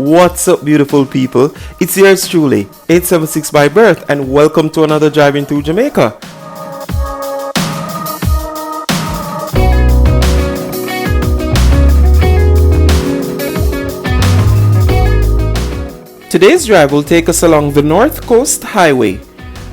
What's up, beautiful people? It's yours truly, 876 by birth, and welcome to another Driving Through Jamaica. Today's drive will take us along the North Coast Highway.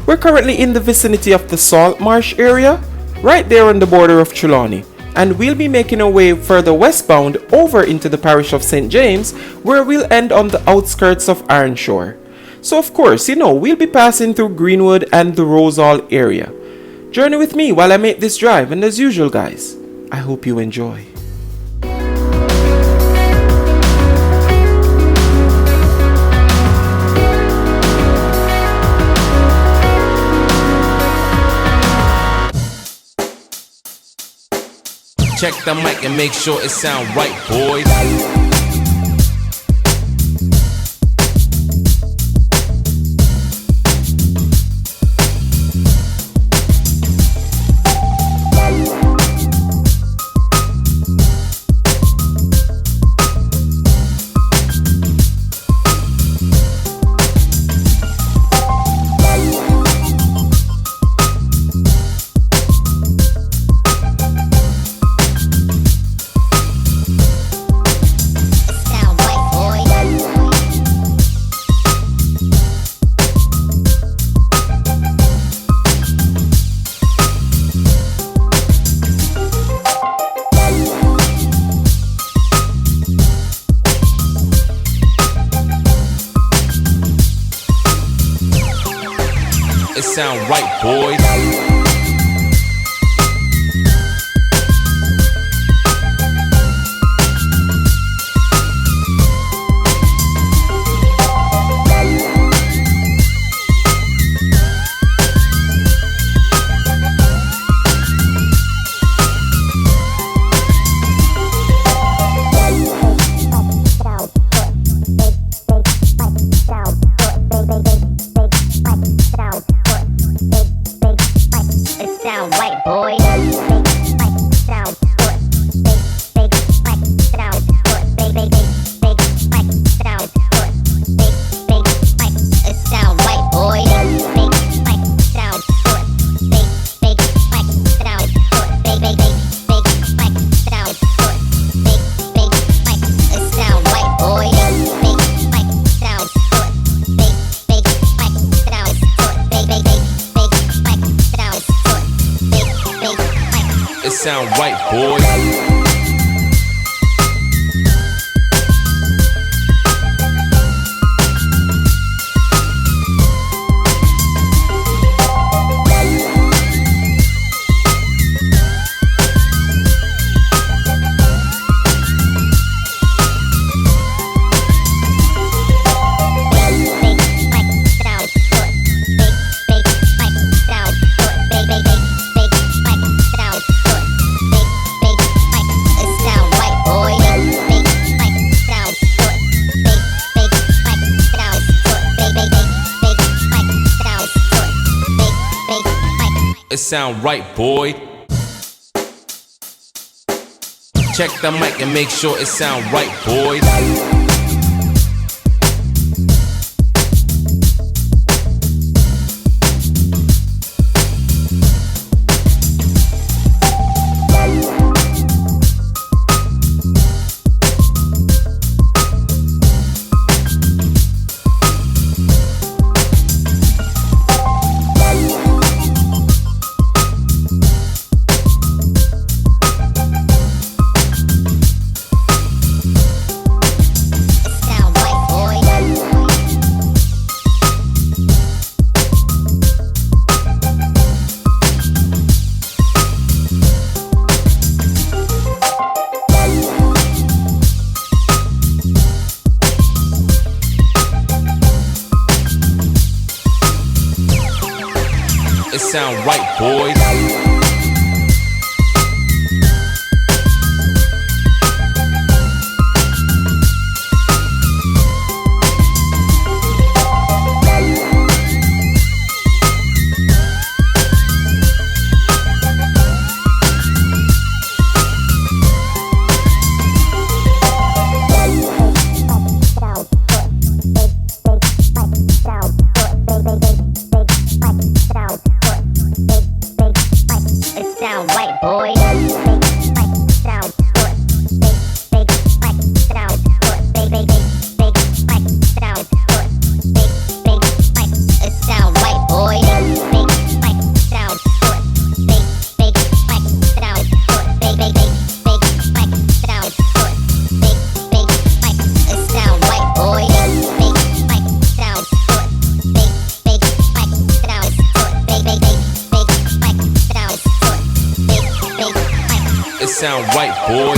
We're currently in the vicinity of the Salt Marsh area, right there on the border of Trelawney, and we'll be making our way further westbound over into the parish of St. James, where we'll end on the outskirts of Ironshore. So of course, we'll be passing through Greenwood and the Rosehall area. Journey with me while I make this drive, and as usual guys, I hope you enjoy. Check the mic and make sure it sound right, boys. It sound right, boys. Sound right, boys. It sound right, boy. Check the mic and make sure it sound right, boys. It sound right, boys. sound right, boy. Sound good. Big sound good. Big sound good. Big it sound right, boy. Big sound good. Big sound good. Big sound good. Big it sound right, boy. Big sound good. Big sound good. Big sound good. It sound right, boy.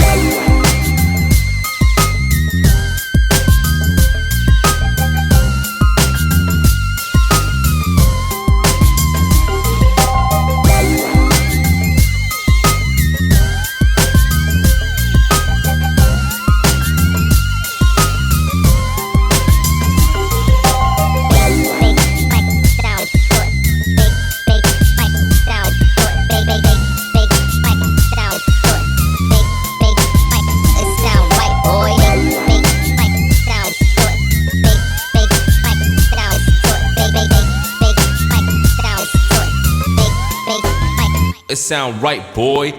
It sound right, boy.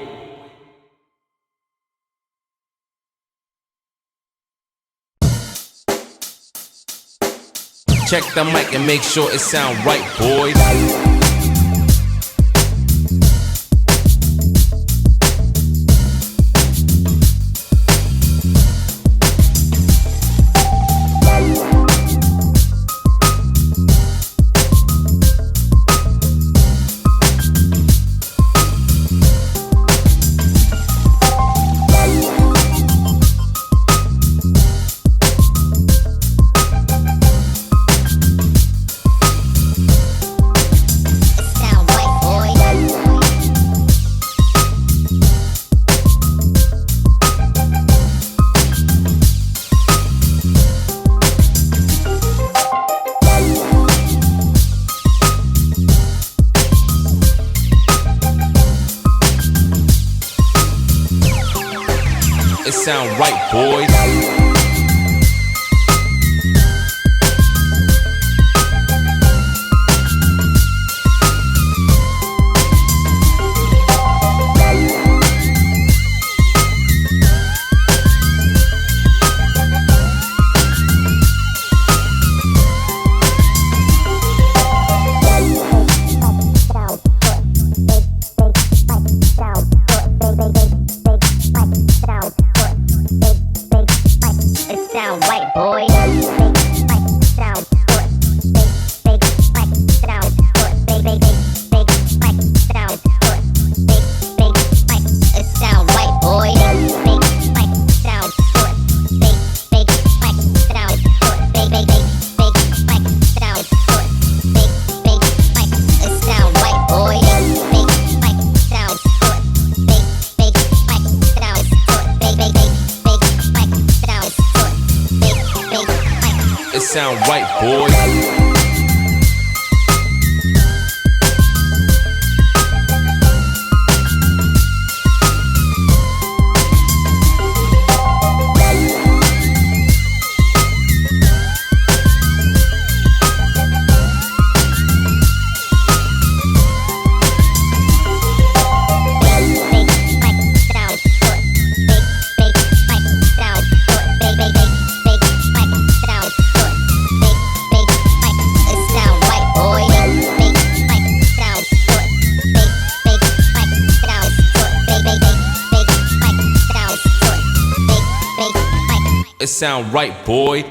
Check the mic and make sure it sound right, boy. It sound right, boy. It sound right, boy. It sound right, boy.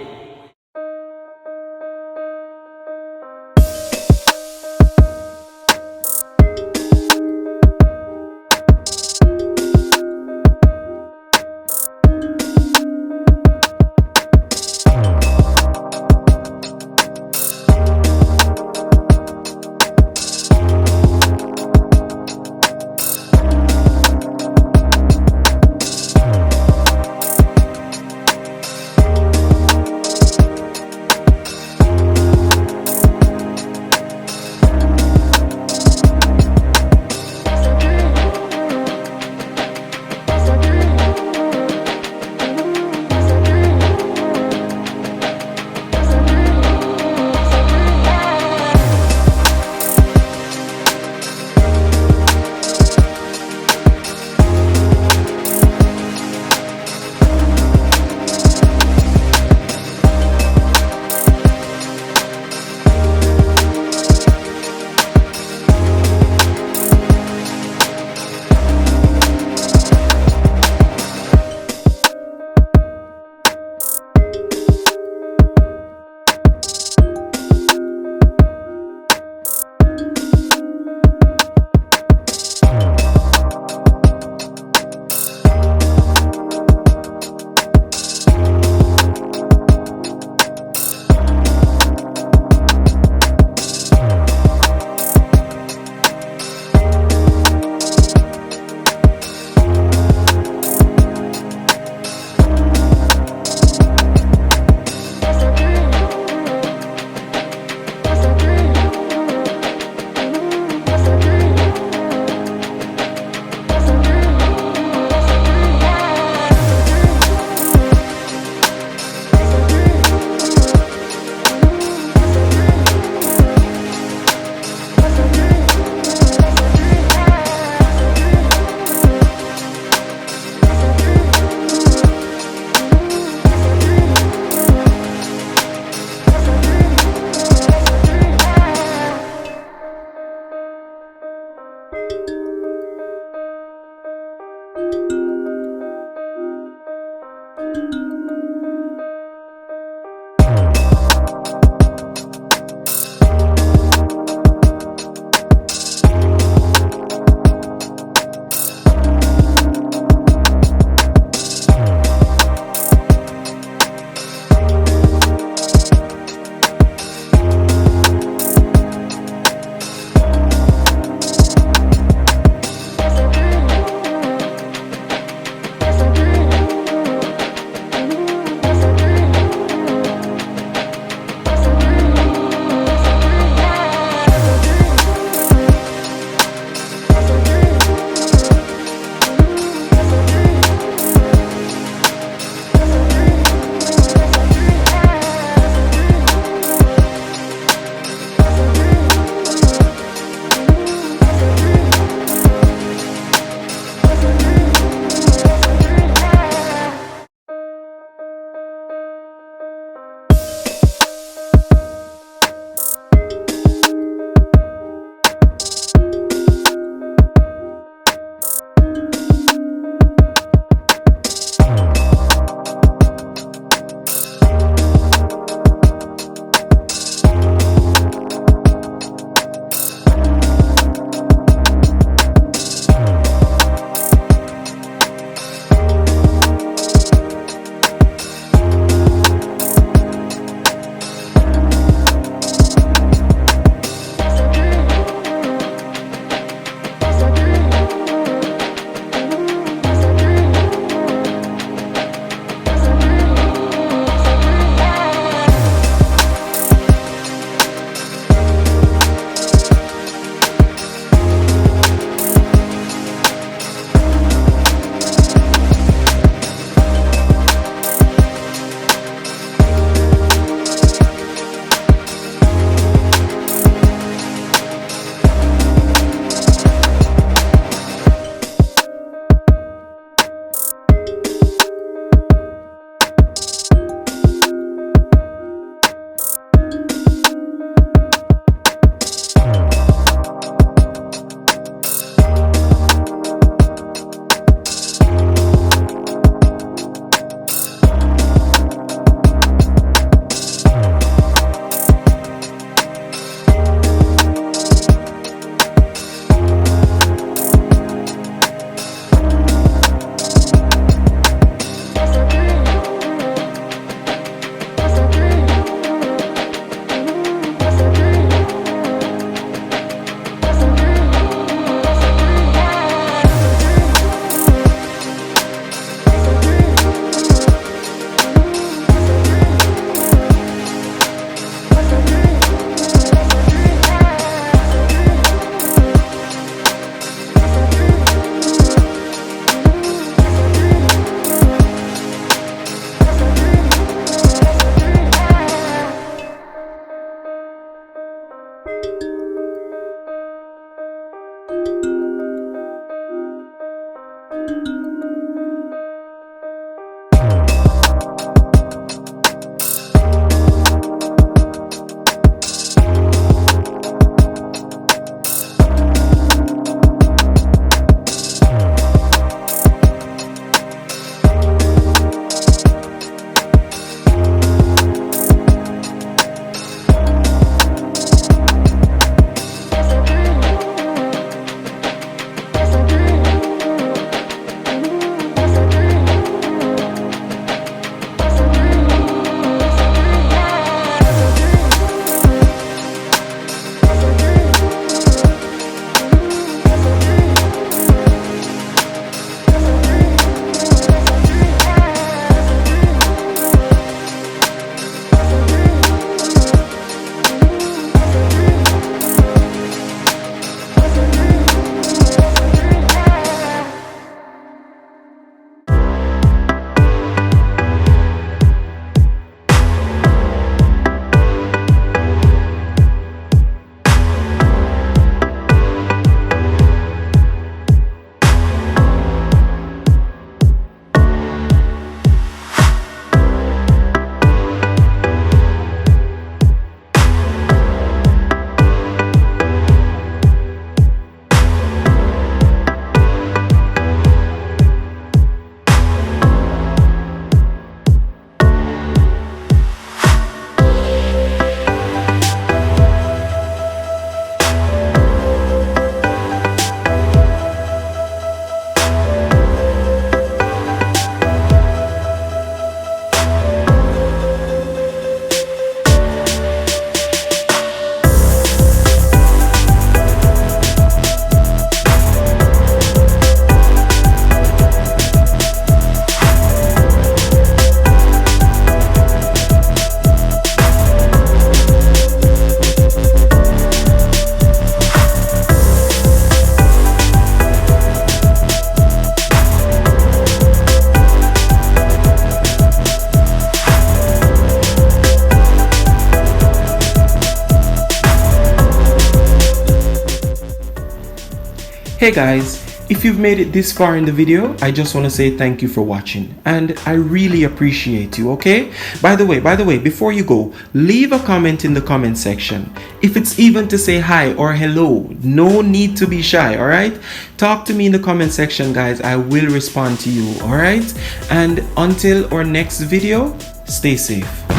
Hey guys, if you've made it this far in the video, I just want to say thank you for watching, and I really appreciate you, okay? By the way, before you go, leave a comment in the comment section. If it's even to say hi or hello, no need to be shy, alright? Talk to me in the comment section, guys. I will respond to you, alright? And until our next video, stay safe.